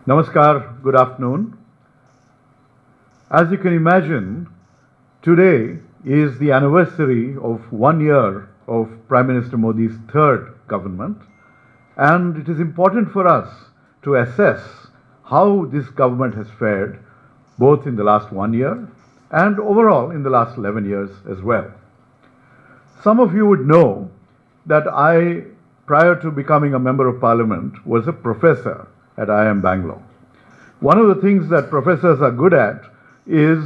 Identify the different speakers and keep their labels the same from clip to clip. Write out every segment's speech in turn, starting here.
Speaker 1: Namaskar, good afternoon. As you can imagine, today is the anniversary of 1 year of Prime Minister Modi's third government, and it is important for us to assess how this government has fared both in the last 1 year and overall in the last 11 years as well. Some of you would know that I, prior to becoming a member of parliament, was a professor at IIM Bangalore. One of the things that professors are good at is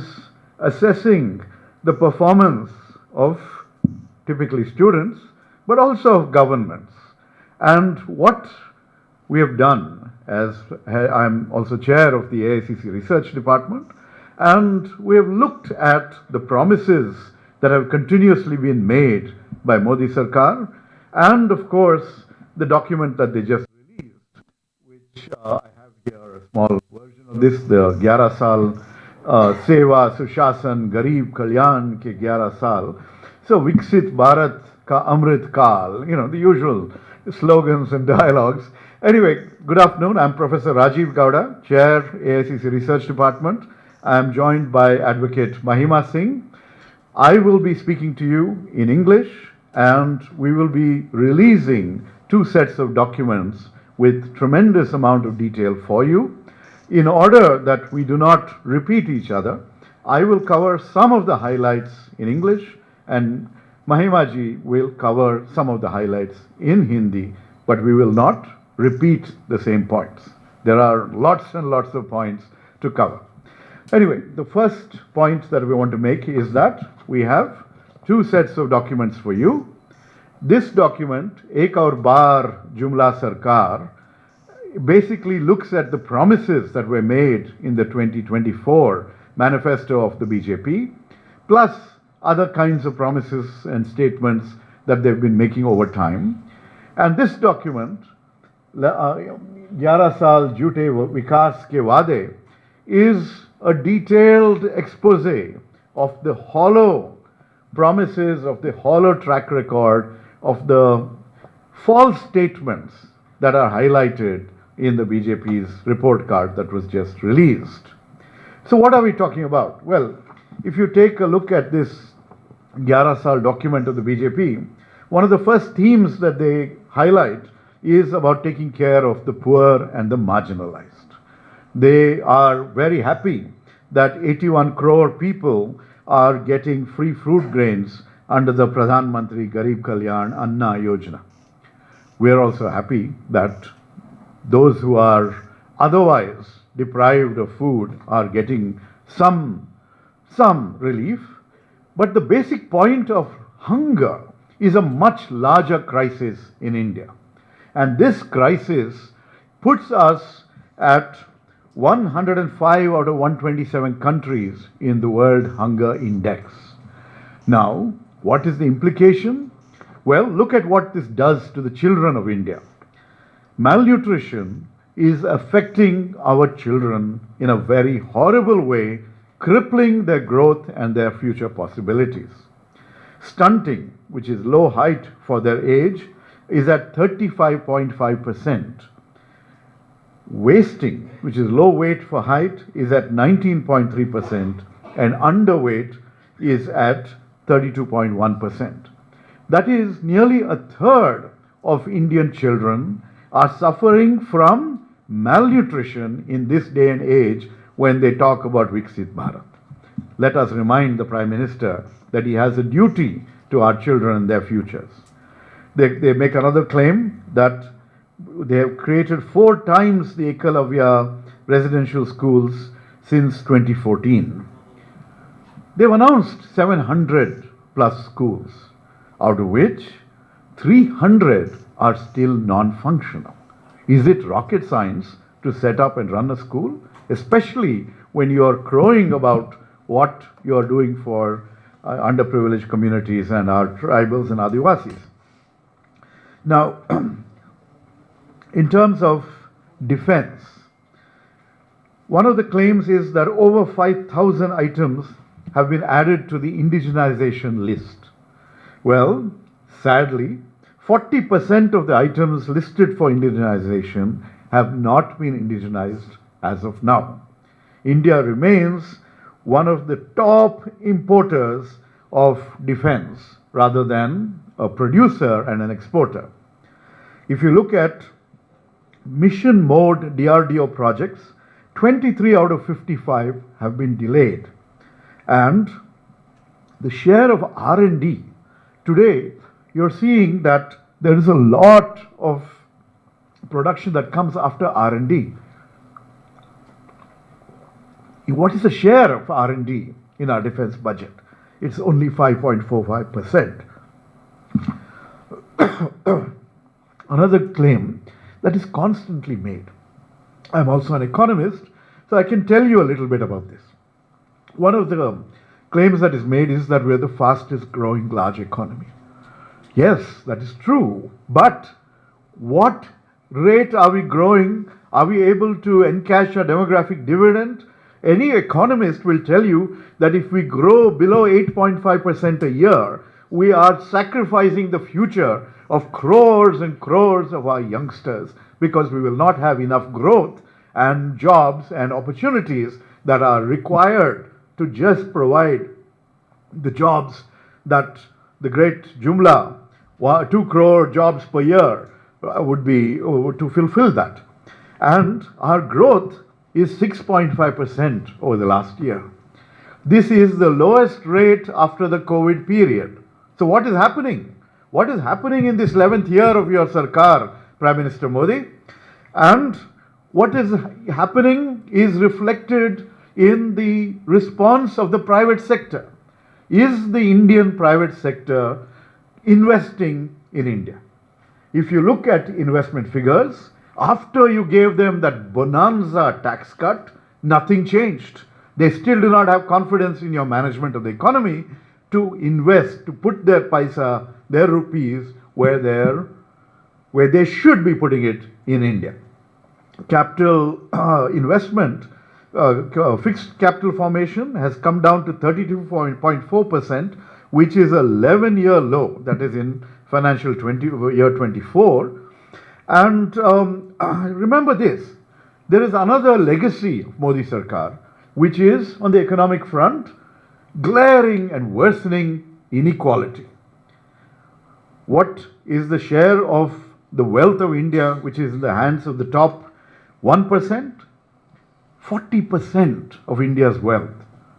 Speaker 1: assessing the performance of typically students, but also of governments. And what we have done, as I'm also chair of the AICC Research Department, and we have looked at the promises that have continuously been made by Modi Sarkar, and of course, the document that they just released, which I have here a small version of this, the 11 Saal Seva, Sushasan, Garib Kalyan ke 11 Saal. So, Viksit Bharat ka Amrit Kal, the usual slogans and dialogues. Anyway, good afternoon. I'm Professor Rajiv Gowda, Chair, AICC Research Department. I'm joined by Advocate Mahima Singh. I will be speaking to you in English, and we will be releasing two sets of documents with tremendous amount of detail for you. In order that we do not repeat each other, I will cover some of the highlights in English, and Mahima ji will cover some of the highlights in Hindi, but we will not repeat the same points. There are lots and lots of points to cover. Anyway, the first point that we want to make is that we have two sets of documents for you. This document, Ek Aur Baar Jumla Sarkar, basically looks at the promises that were made in the 2024 manifesto of the BJP, plus other kinds of promises and statements that they've been making over time. And this document, 11 Saal Jhute Vikas Ke Waade, is a detailed expose of the hollow promises, of the hollow track record, of the false statements that are highlighted in the BJP's report card that was just released. So what are we talking about? Well, if you take a look at this 11 Saal document of the BJP, one of the first themes that they highlight is about taking care of the poor and the marginalized. They are very happy that 81 crore people are getting free fruit grains under the Pradhan Mantri Garib Kalyan Anna Yojana. We are also happy that those who are otherwise deprived of food are getting some relief. But the basic point of hunger is a much larger crisis in India. And this crisis puts us at 105 out of 127 countries in the World Hunger Index. Now, what is the implication? Well, look at what this does to the children of India. Malnutrition is affecting our children in a very horrible way, crippling their growth and their future possibilities. Stunting, which is low height for their age, is at 35.5%. Wasting, which is low weight for height, is at 19.3%, and underweight is at 32.1%. That is, nearly a third of Indian children are suffering from malnutrition in this day and age when they talk about Viksit Bharat. Let us remind the Prime Minister that he has a duty to our children and their futures. They make another claim that they have created 4 times the Ekalavya residential schools since 2014. They've announced 700 plus schools, out of which 300 are still non-functional. Is it rocket science to set up and run a school? Especially when you are crowing about what you are doing for underprivileged communities and our tribals and Adivasis. Now, in terms of defense, one of the claims is that over 5,000 items have been added to the indigenization list. Well, sadly, 40% of the items listed for indigenization have not been indigenized as of now. India remains one of the top importers of defense rather than a producer and an exporter. If you look at mission mode DRDO projects, 23 out of 55 have been delayed. And the share of R&D, today you're seeing that there is a lot of production that comes after R&D. What is the share of R&D in our defense budget? It's only 5.45%. Another claim that is constantly made. I'm also an economist, so I can tell you a little bit about this. One of the claims that is made is that we're the fastest growing large economy. Yes, that is true, but what rate are we growing? Are we able to encash a demographic dividend? Any economist will tell you that if we grow below 8.5% a year, we are sacrificing the future of crores and crores of our youngsters because we will not have enough growth and jobs and opportunities that are required to just provide the jobs that the great Jumla, 2 crore jobs per year, would be to fulfill that. And our growth is 6.5% over the last year. This is the lowest rate after the COVID period. So what is happening? What is happening in this 11th year of your Sarkar, Prime Minister Modi? And what is happening is reflected in the response of the private sector. Is the Indian private sector investing in India? If you look at investment figures, after you gave them that bonanza tax cut, nothing changed. They still do not have confidence in your management of the economy to invest, to put their paisa, their rupees, where they should be putting it in India. Capital investment, fixed capital formation has come down to 32.4%, which is a 11-year low, that is in financial year 24. And remember this, there is another legacy of Modi Sarkar, which is on the economic front, glaring and worsening inequality. What is the share of the wealth of India, which is in the hands of the top 1%? 40% of India's wealth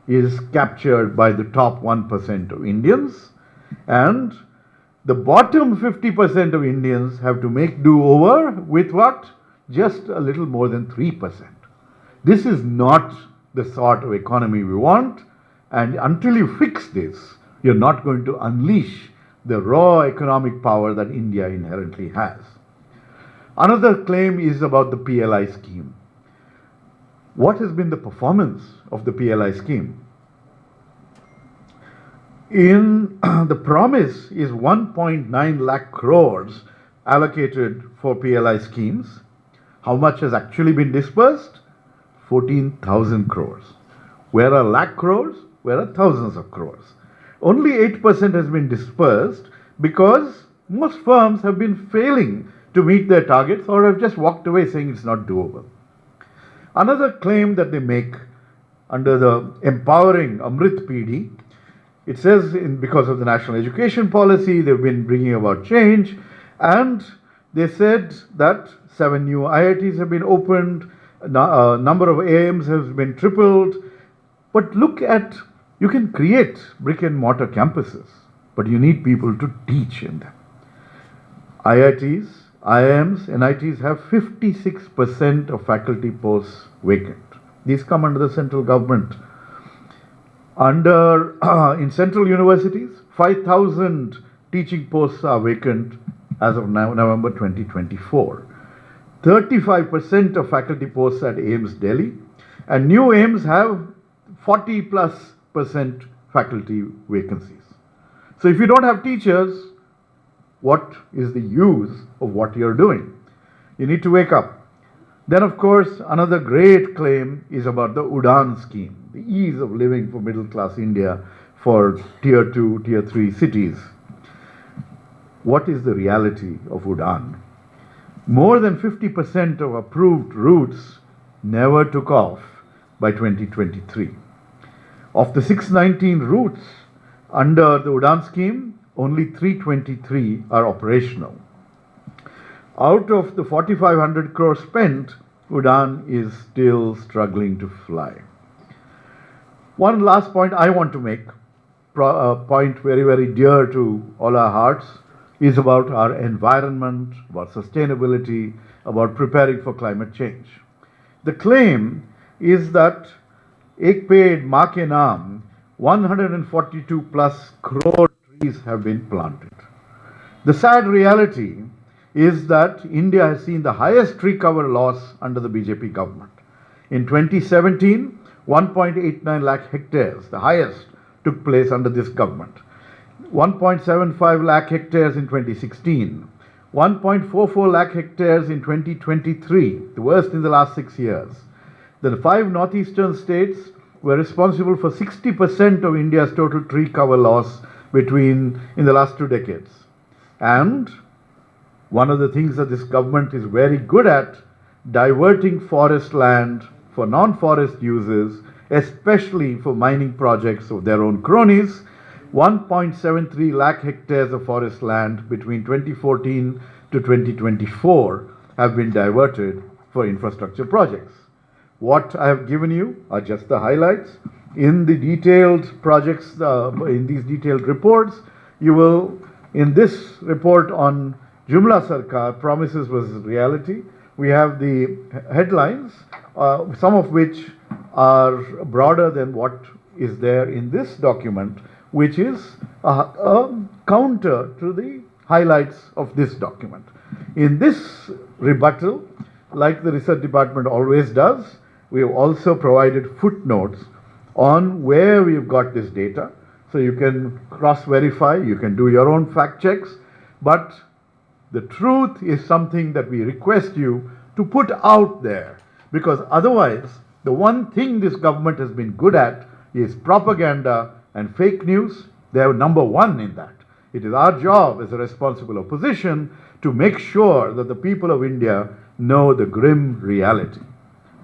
Speaker 1: is captured by the top 1% of Indians, and the bottom 50% of Indians have to make do over with what? Just a little more than 3%. This is not the sort of economy we want, and until you fix this, you're not going to unleash the raw economic power that India inherently has. Another claim is about the PLI scheme. What has been the performance of the PLI scheme? In the promise is 1.9 lakh crores allocated for PLI schemes. How much has actually been dispersed? 14,000 crores. Where are lakh crores? Where are thousands of crores? Only 8% has been dispersed because most firms have been failing to meet their targets or have just walked away saying it's not doable. Another claim that they make under the empowering Amrit PD, it says because of the national education policy, they've been bringing about change, and they said that 7 new IITs have been opened, number of AIMs has been tripled. But look at, you can create brick and mortar campuses, but you need people to teach in them. IITs, IIMs, NITs have 56% of faculty posts vacant. These come under the central government. In central universities, 5,000 teaching posts are vacant as of November 2024. 35% of faculty posts at AIMS Delhi, and new AIMS have 40+% faculty vacancies. So if you don't have teachers, what is the use of what you're doing? You need to wake up. Then, of course, another great claim is about the UDAN scheme, the ease of living for middle class India for tier 2, tier 3 cities. What is the reality of UDAN? More than 50% of approved routes never took off by 2023. Of the 619 routes under the UDAN scheme, only 323 are operational. Out of the 4,500 crores spent, UDAN is still struggling to fly. One last point I want to make, a point very, very dear to all our hearts, is about our environment, about sustainability, about preparing for climate change. The claim is that Ek Ped Maa Ke Naam, 142 plus crore trees have been planted. The sad reality is that India has seen the highest tree cover loss under the BJP government. In 2017, 1.89 lakh hectares, the highest, took place under this government. 1.75 lakh hectares in 2016, 1.44 lakh hectares in 2023, the worst in the last 6 years. The 5 northeastern states were responsible for 60% of India's total tree cover loss in the last 2 decades. And one of the things that this government is very good at, diverting forest land for non-forest uses, especially for mining projects of their own cronies. 1.73 lakh hectares of forest land between 2014 to 2024 have been diverted for infrastructure projects. What I have given you are just the highlights. In the detailed projects, in these detailed reports, you will, in this report on Jumla Sarkar, Promises versus Reality, we have the headlines, some of which are broader than what is there in this document, which is a counter to the highlights of this document. In this rebuttal, like the research department always does, we have also provided footnotes on where we've got this data. So you can cross-verify, you can do your own fact checks, but the truth is something that we request you to put out there, because otherwise, the one thing this government has been good at is propaganda and fake news. They are number one in that. It is our job as a responsible opposition to make sure that the people of India know the grim reality.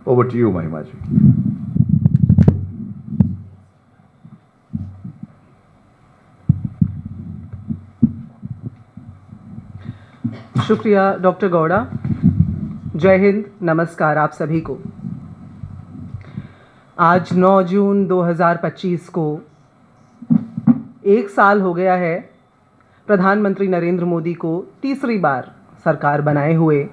Speaker 1: Over to you, Mahimaji.
Speaker 2: शुक्रिया doctor Gowda. जय हिंद, नमस्कार आप सभी को। आज 9 जून 2025 को 1 साल हो गया है प्रधानमंत्री नरेंद्र मोदी को तीसरी बार सरकार बनाए हुए।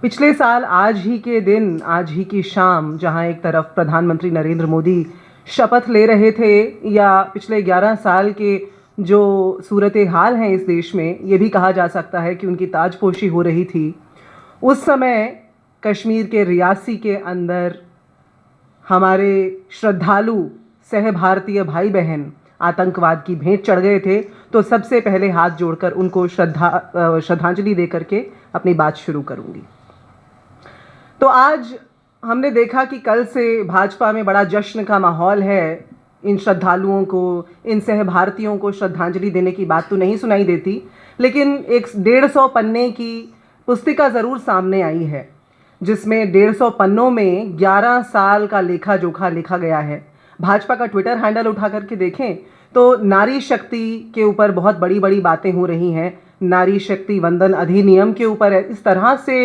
Speaker 2: पिछले साल आज ही के दिन, आज ही की शाम, जहां एक तरफ प्रधानमंत्री नरेंद्र मोदी शपथ ले रहे थे, या पिछले 11 साल के जो सूरत हाल हैं इस देश में, ये भी कहा जा सकता है कि उनकी ताजपोशी हो रही थी, उस समय कश्मीर के रियासी के अंदर हमारे श्रद्धालु सह भारतीय भाई बहन आतंकवाद की भेंट चढ़ गए थे। तो सबसे पहले हाथ जोड़कर उनको श्रद्धांजलि दे करके अपनी बात शुरू करूंगी। तो आज हमने देखा कि कल से भाजपा में बड़ा जश्न का माहौल है। इन श्रद्धालुओं को, इन सह भारतीयों को श्रद्धांजलि देने की बात तो नहीं सुनाई देती, लेकिन एक 150 पन्ने की पुस्तिका ज़रूर सामने आई है, जिसमें 150 पन्नों में 11 साल का लेखा जोखा लिखा गया है। भाजपा का ट्विटर हैंडल उठा करके देखें तो नारी शक्ति के ऊपर बहुत बड़ी बड़ी बातें हो रही हैं। नारी शक्ति वंदन अधिनियम के ऊपर इस तरह से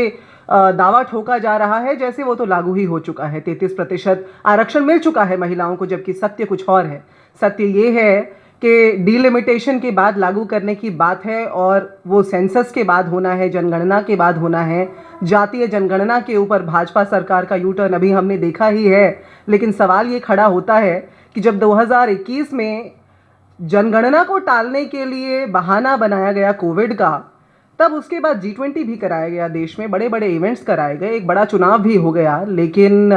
Speaker 2: दावा ठोका जा रहा है जैसे वो तो लागू ही हो चुका है। 33% आरक्षण मिल चुका है महिलाओं को, जबकि सत्य कुछ और है। सत्य ये है कि डिलिमिटेशन के बाद लागू करने की बात है, और वो सेंसस के बाद होना है, जनगणना के बाद होना है। जातीय जनगणना के ऊपर भाजपा सरकार का यू टर्न अभी हमने देखा ही है, लेकिन सवाल ये खड़ा होता है कि जब 2021 में जनगणना को टालने के लिए बहाना बनाया गया कोविड का, तब उसके बाद G20 भी कराया गया, देश में बड़े बड़े इवेंट्स कराए गए, एक बड़ा चुनाव भी हो गया, लेकिन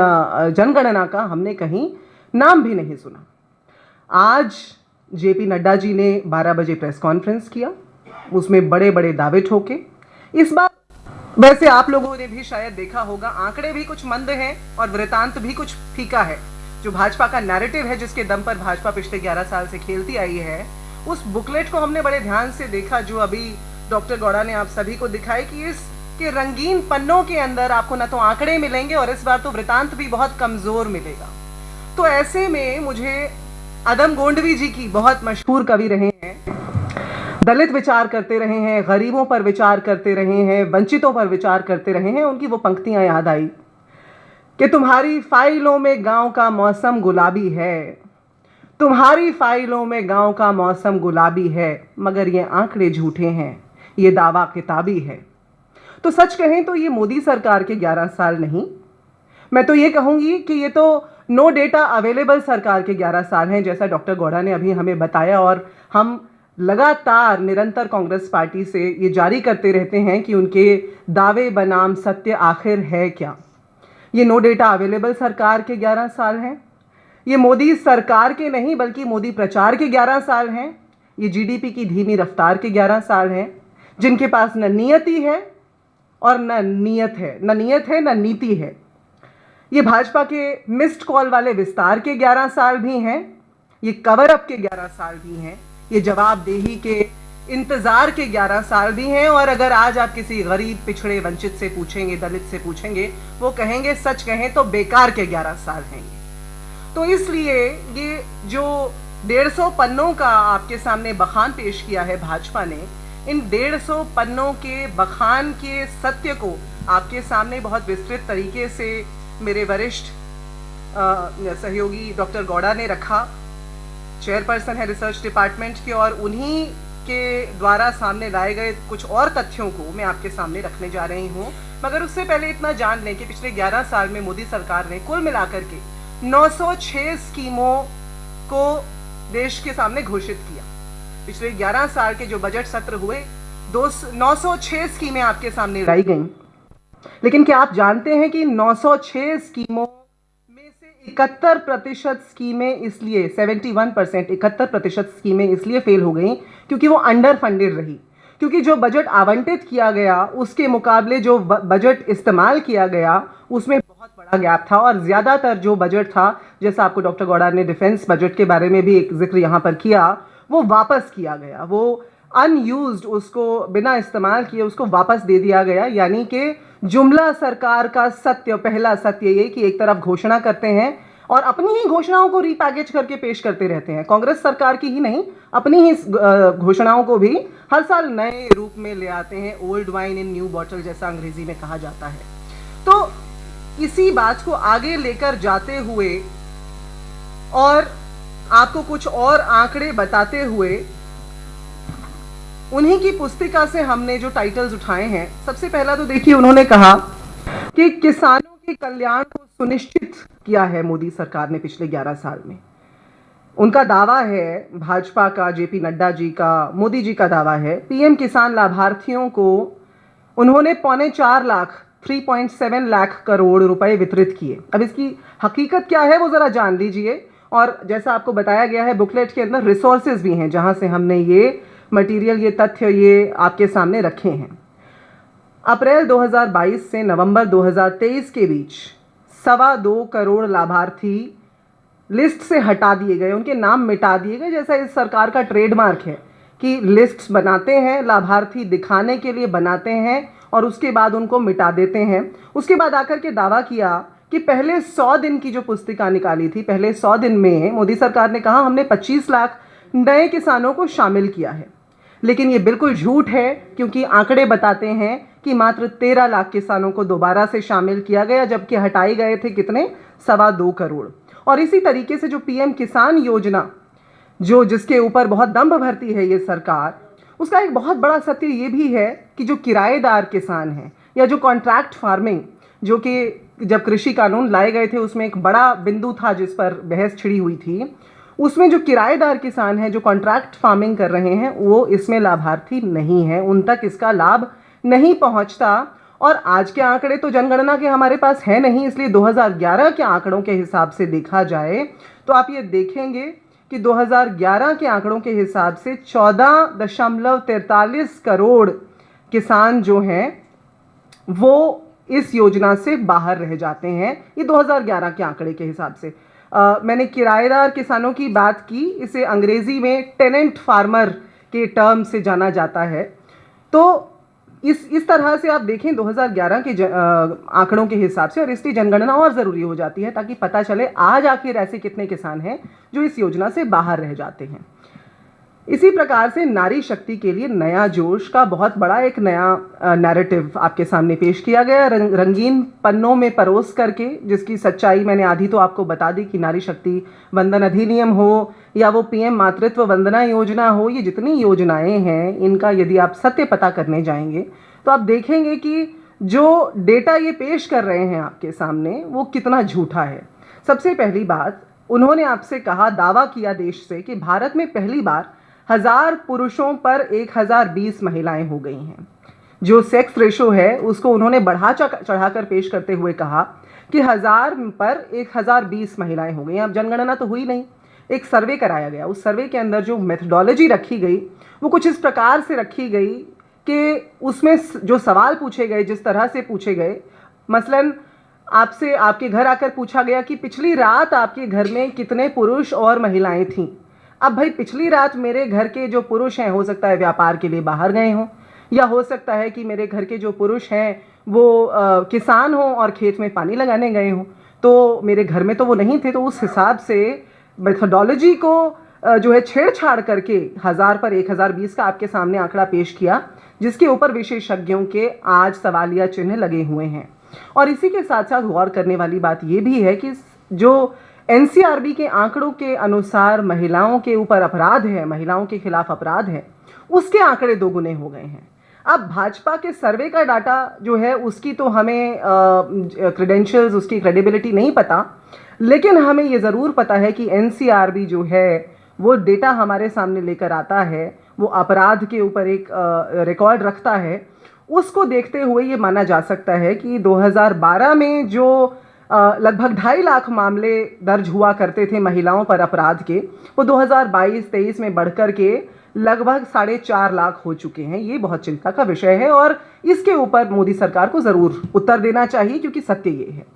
Speaker 2: जनगणना का हमने कहीं नाम भी नहीं सुना। आज JP नड्डा जी ने 12 बजे प्रेस कॉन्फ्रेंस किया, उसमें बड़े बड़े दावे ठोके। इस बार वैसे आप लोगों ने भी शायद देखा होगा, आंकड़े भी कुछ मंद हैं और वृतांत भी कुछ फीका है। जो भाजपा का नैरेटिव है, जिसके दम पर भाजपा पिछले 11 साल से खेलती आई है, उस बुकलेट को हमने बड़े ध्यान से देखा, जो अभी डॉक्टर गौड़ा ने आप सभी को दिखाई, कि इस कि रंगीन पन्नों के अंदर आपको ना तो आंकड़े मिलेंगे और इस बार तो वृतांत भी बहुत कमजोर मिलेगा। तो ऐसे में मुझे अदम गोंडवी जी की बहुत मशहूर कवि रहे हैं, दलित विचार करते रहे हैं, गरीबों पर विचार करते रहे हैं, वंचितों पर विचार करते रहे हैं, उनकी वो पंक्तियां याद आई कि तुम्हारी फाइलों में गांव का मौसम गुलाबी है, तुम्हारी फाइलों में गांव का मौसम गुलाबी है, मगर ये आंकड़े झूठे हैं, ये दावा किताबी है। तो सच कहें तो ये मोदी सरकार के 11 साल नहीं, मैं तो ये कहूंगी कि ये तो नो डेटा अवेलेबल सरकार के 11 साल हैं, जैसा डॉक्टर गौड़ा ने अभी हमें बताया। और हम लगातार निरंतर कांग्रेस पार्टी से ये जारी करते रहते हैं कि उनके दावे बनाम सत्य आखिर है क्या। ये नो डेटा अवेलेबल सरकार के 11 साल हैं, ये मोदी सरकार के नहीं बल्कि मोदी प्रचार के 11 साल हैं, ये जीडीपी की धीमी रफ्तार के 11 साल हैं, जिनके पास न नियति है और न नियत है, न नीति है। ये भाजपा के मिस्ड कॉल वाले विस्तार के 11 साल भी हैं, ये कवर अप के 11 साल भी हैं, ये जवाबदेही के इंतजार के 11 साल भी हैं। और अगर आज आप किसी गरीब, पिछड़े, वंचित से पूछेंगे, दलित से पूछेंगे, वो कहेंगे सच कहें तो बेकार के 11 साल हैं ये। तो इसलिए ये जो 150 पन्नों का आपके सामने बखान पेश किया है भाजपा ने, इन 150 पन्नों के बखान के सत्य को आपके सामने बहुत विस्तृत तरीके से मेरे वरिष्ठ सहयोगी डॉक्टर गौड़ा ने रखा, चेयरपर्सन है रिसर्च डिपार्टमेंट के, और उन्हीं के द्वारा सामने लाए गए कुछ और तथ्यों को मैं आपके सामने रखने जा रही हूँ। मगर उससे पहले इतना जान लें कि पिछले 11 साल में मोदी सरकार ने कुल मिलाकर के 906 स्कीमों को देश के सामने घोषित किया। पिछले 11 साल के जो बजट सत्र हुए 906 स्कीमें आपके सामने लाई गईं। लेकिन क्या आप जानते हैं कि 906 स्कीमों में से 71% स्कीमें इसलिए 71% 71% स्कीमें इसलिए फेल हो गई क्योंकि वो अंडर फंडेड रही, क्योंकि जो बजट आवंटित किया गया उसके मुकाबले जो बजट इस्तेमाल किया गया उसमें बहुत बड़ा गैप था। और ज़्यादातर जो बजट था, जैसा आपको डॉक्टर गौड़ा ने डिफेंस बजट के बारे में भी एक जिक्र यहाँ पर किया, वो वापस किया गया, वो अनयूज्ड, उसको बिना इस्तेमाल किए उसको वापस दे दिया गया। यानी कि जुमला सरकार का सत्य, पहला सत्य ये कि एक तरफ घोषणा करते हैं और अपनी ही घोषणाओं को रीपैकेज करके पेश करते रहते हैं, कांग्रेस सरकार की ही नहीं, अपनी ही घोषणाओं को भी हर साल नए रूप में ले आते हैं, old wine in new bottle जैसा अंग्रेजी में कहा जाता है। तो इसी बात को आगे लेकर जाते हुए और आपको कुछ और आंकड़े बताते हुए उन्हीं की पुस्तिका से हमने जो टाइटल्स उठाए हैं, सबसे पहला तो देखिए उन्होंने कहा कि किसानों के कल्याण को सुनिश्चित किया है मोदी सरकार ने पिछले 11 साल में। उनका दावा है, भाजपा का, जेपी नड्डा जी का, मोदी जी का दावा है, पीएम किसान लाभार्थियों को उन्होंने 3.25 लाख 3.7 लाख करोड़ रुपए वितरित किए। अब इसकी हकीकत क्या है वो जरा जान लीजिए। और जैसा आपको बताया गया है बुकलेट के अंदर रिसोर्सेज भी हैं जहां से हमने ये मटेरियल, ये तथ्य ये आपके सामने रखे हैं। अप्रैल 2022 से नवंबर 2023 के बीच 2.25 करोड़ लाभार्थी लिस्ट से हटा दिए गए, उनके नाम मिटा दिए गए, जैसा इस सरकार का ट्रेडमार्क है कि लिस्ट्स बनाते हैं, लाभार्थी दिखाने के लिए बनाते हैं और उसके बाद उनको मिटा देते हैं। उसके बाद आकर के दावा किया कि पहले 100 दिन की जो पुस्तिका निकाली थी, पहले 100 दिन में मोदी सरकार ने कहा हमने 25 लाख नए किसानों को शामिल किया है। लेकिन ये बिल्कुल झूठ है, क्योंकि आंकड़े बताते हैं कि मात्र 13 लाख किसानों को दोबारा से शामिल किया गया, जबकि हटाए गए थे कितने, 2.25 करोड़। और इसी तरीके से जो पीएम किसान योजना, जो जिसके ऊपर बहुत दंभ भरती है ये सरकार, उसका एक बहुत बड़ा सत्य ये भी है कि जो किराएदार किसान हैं या जो कॉन्ट्रैक्ट फार्मिंग, जो कि जब कृषि कानून लाए गए थे उसमें एक बड़ा बिंदु था जिस पर बहस छिड़ी हुई थी, उसमें जो किराएदार किसान हैं, जो कॉन्ट्रैक्ट फार्मिंग कर रहे हैं, वो इसमें लाभार्थी नहीं है, उन तक इसका लाभ नहीं पहुंचता। और आज के आंकड़े तो जनगणना के हमारे पास है नहीं, इसलिए 2011 के आंकड़ों के हिसाब से देखा जाए तो आप ये देखेंगे कि 2011 के आंकड़ों के हिसाब से 14.43 करोड़ किसान जो हैं वो इस योजना से बाहर रह जाते हैं। ये 2011 के आंकड़े के हिसाब से। मैंने किराएदार किसानों की बात की, इसे अंग्रेजी में टेनेंट फार्मर के टर्म से जाना जाता है। तो इस तरह से आप देखें 2011 के आंकड़ों के हिसाब से, और इसलिए जनगणना और ज़रूरी हो जाती है ताकि पता चले आज आखिर ऐसे कितने किसान हैं जो इस योजना से बाहर रह जाते हैं। इसी प्रकार से नारी शक्ति के लिए नया जोश का बहुत बड़ा एक नया नैरेटिव आपके सामने पेश किया गया, रंगीन पन्नों में परोस करके, जिसकी सच्चाई मैंने आधी तो आपको बता दी कि नारी शक्ति वंदन अधिनियम हो या वो पीएम मातृत्व वंदना योजना हो, ये जितनी योजनाएं हैं इनका यदि आप सत्य पता करने जाएंगे तो आप देखेंगे कि जो डेटा ये पेश कर रहे हैं आपके सामने वो कितना झूठा है। सबसे पहली बात, उन्होंने आपसे कहा, दावा किया देश से कि भारत में पहली बार 1000 पुरुषों पर 1020 महिलाएं हो गई हैं। जो सेक्स रेशो है उसको उन्होंने बढ़ा चढ़ाकर पेश करते हुए कहा कि 1000 पर 1020 महिलाएं हो गई। अब जनगणना तो हुई नहीं, एक सर्वे कराया गया। उस सर्वे के अंदर जो मेथडोलॉजी रखी गई वो कुछ इस प्रकार से रखी गई कि उसमें जो सवाल पूछे गए, जिस तरह से पूछे गए, मसलन आपसे आपके घर आकर पूछा गया कि पिछली रात आपके घर में कितने पुरुष और महिलाएं थीं। अब भाई पिछली रात मेरे घर के जो पुरुष हैं, हो सकता है व्यापार के लिए बाहर गए हों, या हो सकता है कि मेरे घर के जो पुरुष हैं वो किसान हों और खेत में पानी लगाने गए हों, तो मेरे घर में तो वो नहीं थे। तो उस हिसाब से मेथडोलॉजी को जो है छेड़छाड़ करके 1000 पर 1020 का आपके सामने आंकड़ा पेश किया, जिसके ऊपर विशेषज्ञों के आज सवालिया चिन्ह लगे हुए हैं। और इसी के साथ साथ गौर करने वाली बात ये भी है कि जो एनसीआरबी के आंकड़ों के अनुसार महिलाओं के ऊपर अपराध है, महिलाओं के खिलाफ अपराध है, उसके आंकड़े दोगुने हो गए हैं। अब भाजपा के सर्वे का डाटा जो है उसकी तो हमें क्रेडेंशियल्स, उसकी क्रेडिबिलिटी नहीं पता, लेकिन हमें ये ज़रूर पता है कि एनसीआरबी जो है वो डेटा हमारे सामने लेकर आता है, वो अपराध के ऊपर एक रिकॉर्ड रखता है। उसको देखते हुए ये माना जा सकता है कि 2012 में जो लगभग 2.5 लाख मामले दर्ज हुआ करते थे महिलाओं पर अपराध के, वो 2022-23 में बढ़कर के लगभग 4.5 लाख हो चुके हैं। ये बहुत चिंता का विषय है और इसके ऊपर मोदी सरकार को ज़रूर उत्तर देना चाहिए, क्योंकि सत्य ये है।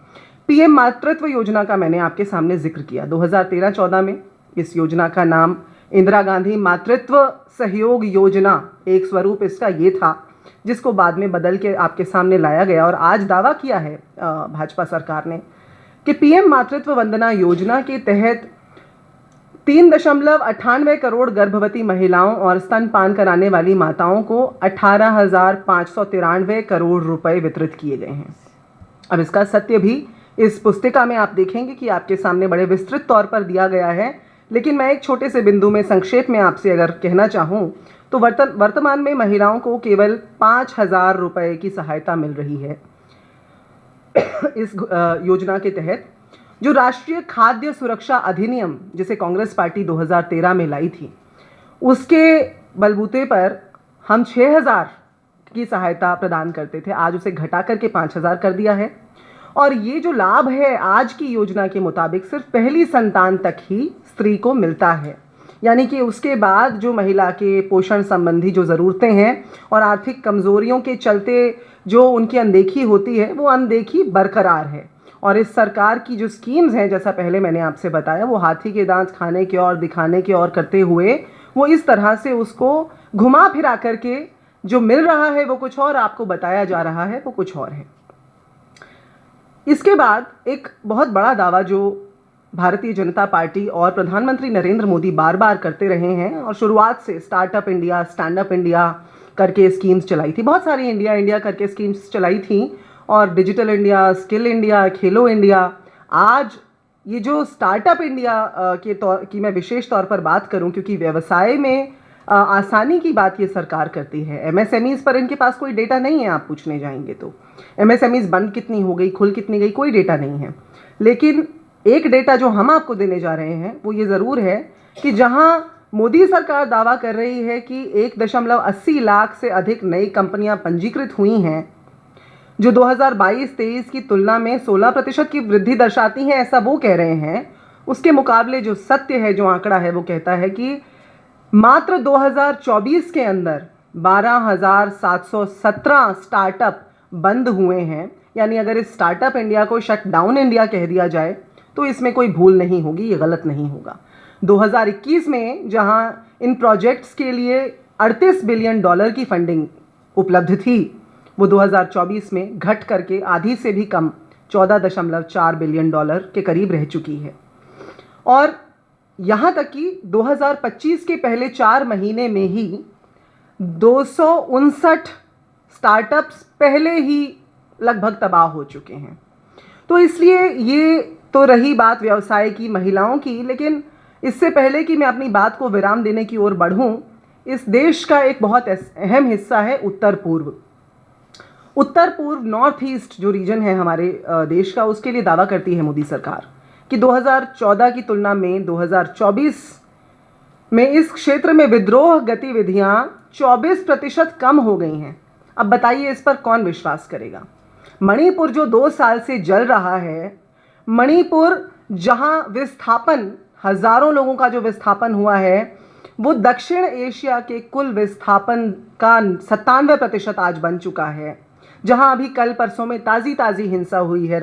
Speaker 2: पीएम मातृत्व योजना का मैंने आपके सामने जिक्र किया। 2013-14 में इस योजना का नाम इंदिरा गांधी मातृत्व सहयोग योजना, एक स्वरूप इसका ये था, जिसको बाद में बदल के आपके सामने लाया गया। और आज दावा किया है भाजपा सरकार ने कि पीएम मातृत्व वंदना योजना के तहत 3.98 करोड़ गर्भवती महिलाओं और स्तनपान कराने वाली माताओं को 18,593 करोड़ रुपए वितरित किए गए हैं। अब इसका सत्य भी इस पुस्तिका में आप देखेंगे कि आपके सामने बड़े विस्तृत तौर पर दिया गया है, लेकिन मैं एक छोटे से बिंदु में संक्षेप में आपसे अगर कहना चाहूँ तो वर्तमान में महिलाओं को केवल 5,000 रुपए की सहायता मिल रही है इस योजना के तहत। जो राष्ट्रीय खाद्य सुरक्षा अधिनियम, जिसे कांग्रेस पार्टी 2013 में लाई थी, उसके बलबूते पर हम 6,000 की सहायता प्रदान करते थे, आज उसे घटा करके 5,000 कर दिया है। और ये जो लाभ है आज की योजना के मुताबिक सिर्फ पहली संतान तक ही स्त्री को मिलता है, यानी कि उसके बाद जो महिला के पोषण संबंधी जो ज़रूरतें हैं और आर्थिक कमज़ोरियों के चलते जो उनकी अनदेखी होती है, वो अनदेखी बरकरार है। और इस सरकार की जो स्कीम्स हैं, जैसा पहले मैंने आपसे बताया, वो हाथी के दांत खाने के और दिखाने के और करते हुए वो इस तरह से उसको घुमा फिरा करके जो मिल रहा है वो कुछ और, आपको बताया जा रहा है वो कुछ और है। इसके बाद एक बहुत बड़ा दावा जो भारतीय जनता पार्टी और प्रधानमंत्री नरेंद्र मोदी बार बार करते रहे हैं, और शुरुआत से startup India, stand up India करके स्कीम्स चलाई थी, बहुत सारी इंडिया इंडिया करके स्कीम्स चलाई थी, और डिजिटल इंडिया, स्किल इंडिया, खेलो इंडिया। आज ये जो स्टार्टअप इंडिया की मैं विशेष तौर पर बात करूं, क्योंकि व्यवसाय में आसानी की बात ये सरकार करती है। एमएसएमईज पर इनके पास कोई डेटा नहीं है, आप पूछने जाएंगे तो एमएसएमईज बंद कितनी हो गई, खुल कितनी गई, कोई डेटा नहीं है। लेकिन एक डेटा जो हम आपको देने जा रहे हैं वो ये ज़रूर है कि जहां मोदी सरकार दावा कर रही है कि 1.80 लाख से अधिक नई कंपनियां पंजीकृत हुई हैं, जो 2022-23 की तुलना में 16% की वृद्धि दर्शाती हैं, ऐसा वो कह रहे हैं। उसके मुकाबले जो सत्य है, जो आंकड़ा है, वो कहता है कि मात्र 2024 के अंदर 12,717 स्टार्टअप बंद हुए हैं। यानी अगर इस स्टार्टअप इंडिया को शट डाउन इंडिया कह दिया जाए तो इसमें कोई भूल नहीं होगी, ये गलत नहीं होगा। 2021 में जहां इन प्रोजेक्ट्स के लिए $38 बिलियन की फंडिंग उपलब्ध थी, वो 2024 में घट करके आधी से भी कम 14.4 बिलियन डॉलर के करीब रह चुकी है। और यहाँ तक कि 2025 के पहले 4 महीने में ही 259 स्टार्टअप्स पहले ही लगभग तबाह हो चुके हैं। तो इसलिए ये तो रही बात व्यवसाय की, महिलाओं की, लेकिन इससे पहले कि मैं अपनी बात को विराम देने की ओर बढ़ूं, इस देश का एक बहुत अहम हिस्सा है उत्तर पूर्व। उत्तर पूर्व, नॉर्थ ईस्ट जो रीजन है हमारे देश का, उसके लिए दावा करती है मोदी सरकार कि 2014 की तुलना में 2024 में इस क्षेत्र में विद्रोह गतिविधियां 24% कम हो गई हैं। अब बताइए इस पर कौन विश्वास करेगा। मणिपुर जो 2 साल से जल रहा है, मणिपुर जहां विस्थापन, हजारों लोगों का जो विस्थापन हुआ है, वो दक्षिण एशिया के कुल विस्थापन का 97% आज बन चुका है। जहां अभी कल परसों में ताज़ी हिंसा हुई है,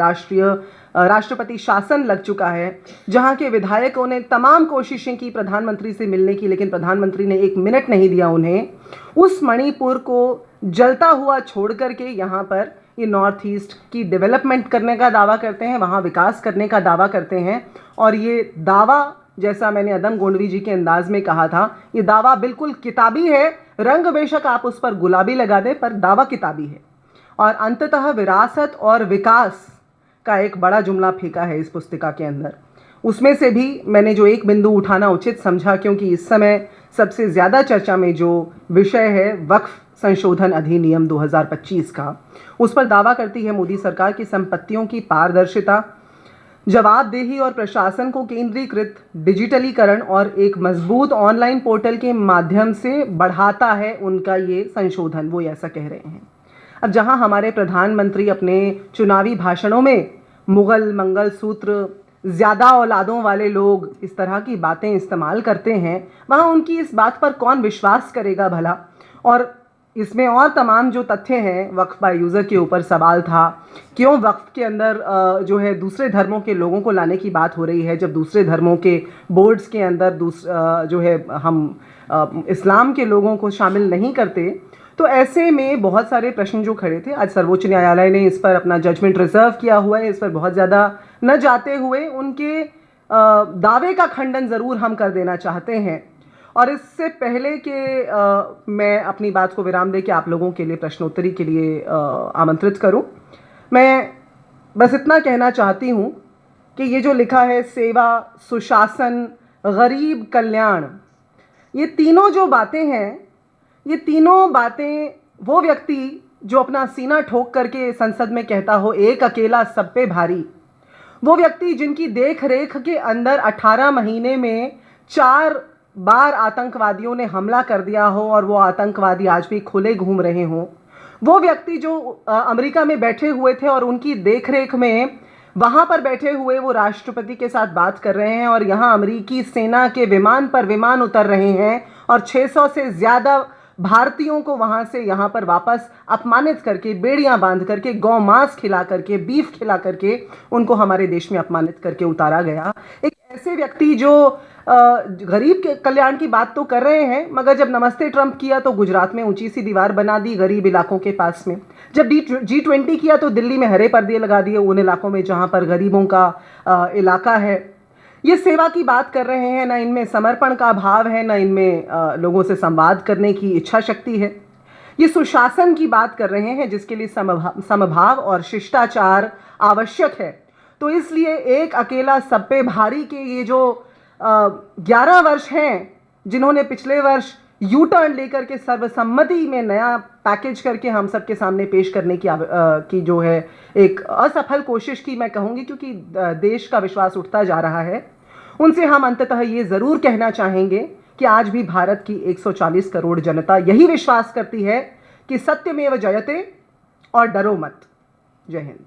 Speaker 2: राष्ट्रपति शासन लग चुका है, जहां के विधायकों ने तमाम कोशिशें की प्रधानमंत्री से मिलने की, लेकिन प्रधानमंत्री ने 1 मिनट नहीं दिया उन्हें। उस मणिपुर को जलता हुआ छोड़ करके यहाँ पर ये नॉर्थ ईस्ट की डेवलपमेंट करने का दावा करते हैं, वहाँ विकास करने का दावा करते हैं। और ये दावा, जैसा मैंने अदम गोंडवी जी के अंदाज में कहा था, ये दावा बिल्कुल किताबी है। रंग बेशक आप उस पर गुलाबी लगा दें, पर दावा किताबी है। और अंततः विरासत और विकास का एक बड़ा जुमला फेंका है इस पुस्तिका के अंदर। उसमें से भी मैंने जो एक बिंदु उठाना उचित समझा, क्योंकि इस समय सबसे ज़्यादा चर्चा में जो विषय है वक्फ संशोधन अधिनियम 2025 का, उस पर दावा करती है मोदी सरकार की संपत्तियों की पारदर्शिता, जवाबदेही और प्रशासन को केंद्रीकृत डिजिटलीकरण और एक मजबूत ऑनलाइन पोर्टल के माध्यम से बढ़ाता है उनका ये संशोधन, वो ऐसा कह रहे हैं। अब जहां हमारे प्रधानमंत्री अपने चुनावी भाषणों में मुगल मंगलसूत्र, ज़्यादा औलादों वाले लोग, इस तरह की बातें इस्तेमाल करते हैं, वहाँ उनकी इस बात पर कौन विश्वास करेगा भला। और इसमें और तमाम जो तथ्य हैं, वक्फ बाय यूज़र के ऊपर सवाल था, क्यों वक्फ के अंदर जो है दूसरे धर्मों के लोगों को लाने की बात हो रही है, जब दूसरे धर्मों के बोर्ड्स के अंदर जो है हम इस्लाम के लोगों को शामिल नहीं करते। तो ऐसे में बहुत सारे प्रश्न जो खड़े थे, आज सर्वोच्च न्यायालय ने इस पर अपना जजमेंट रिजर्व किया हुआ है। इस पर बहुत ज़्यादा न जाते हुए उनके दावे का खंडन ज़रूर हम कर देना चाहते हैं। और इससे पहले कि मैं अपनी बात को विराम दे के आप लोगों के लिए प्रश्नोत्तरी के लिए आमंत्रित करूं, मैं बस इतना कहना चाहती हूं कि ये जो लिखा है सेवा, सुशासन, गरीब कल्याण, ये तीनों जो बातें हैं, ये तीनों बातें वो व्यक्ति जो अपना सीना ठोक करके संसद में कहता हो एक अकेला सब पे भारी, वो व्यक्ति जिनकी देख रेख के अंदर 18 महीने में 4 बार आतंकवादियों ने हमला कर दिया हो और वो आतंकवादी आज भी खुले घूम रहे हों, वो व्यक्ति जो अमेरिका में बैठे हुए थे और उनकी देखरेख में वहाँ पर बैठे हुए वो राष्ट्रपति के साथ बात कर रहे हैं, और यहाँ अमेरिकी सेना के विमान पर विमान उतर रहे हैं और 600 से ज़्यादा भारतीयों को वहाँ से यहाँ पर वापस अपमानित करके, बेड़ियाँ बांध करके, गौ मांस खिला करके, बीफ खिला करके उनको हमारे देश में अपमानित करके उतारा गया। एक ऐसे व्यक्ति जो गरीब के कल्याण की बात तो कर रहे हैं, मगर जब नमस्ते ट्रंप किया तो गुजरात में ऊंची सी दीवार बना दी गरीब इलाकों के पास में, जब G20 किया तो दिल्ली में हरे पर्दे लगा दिए उन इलाकों में जहाँ पर गरीबों का इलाका है। ये सेवा की बात कर रहे हैं, ना इनमें समर्पण का भाव है, ना इनमें लोगों से संवाद करने की इच्छा शक्ति है। ये सुशासन की बात कर रहे हैं जिसके लिए समभाव और शिष्टाचार आवश्यक है। तो इसलिए एक अकेला सब पे भारी के ये जो 11 वर्ष हैं, जिन्होंने पिछले वर्ष यू टर्न लेकर के सर्वसम्मति में नया पैकेज करके हम सबके सामने पेश करने की जो है एक असफल कोशिश की, मैं कहूँगी, क्योंकि देश का विश्वास उठता जा रहा है, उनसे हम अंततः ये ज़रूर कहना चाहेंगे कि आज भी भारत की 140 करोड़ जनता यही विश्वास करती है कि सत्यमेव जयते और डरो मत। जय हिंद।